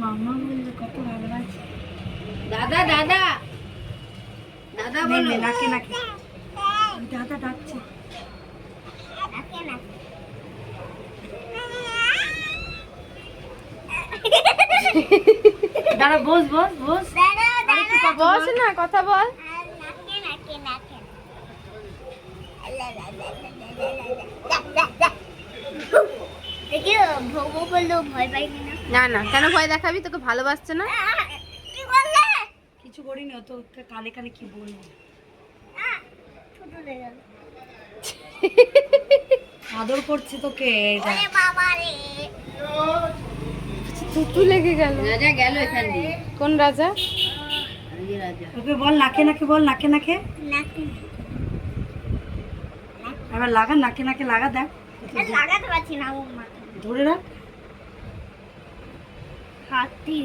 মামা বললে কত ভালো লাগছে। দাদা দাদা দাদা বলো। নাকে নাকে দাদা ডাকছে। দাঁড়া বস বস বস বস না, কথা বল। না না, কেন ভয় দেখাবি? তোকে ভালোবাসছে না। কিছু করিনি, ও তো কানে কানে কি বলবো। আদর করছে তোকে। থুতু লেগে গেল। রাজা গেল এখান দিয়ে। কোন রাজা? এই রাজা। ওকে বল নাকে নাকে, বল নাকে নাকে। এবার লাগা, নাকে নাকে লাগা, দেখ লাগাতে পারছি না। ধরে রাখ। হাতি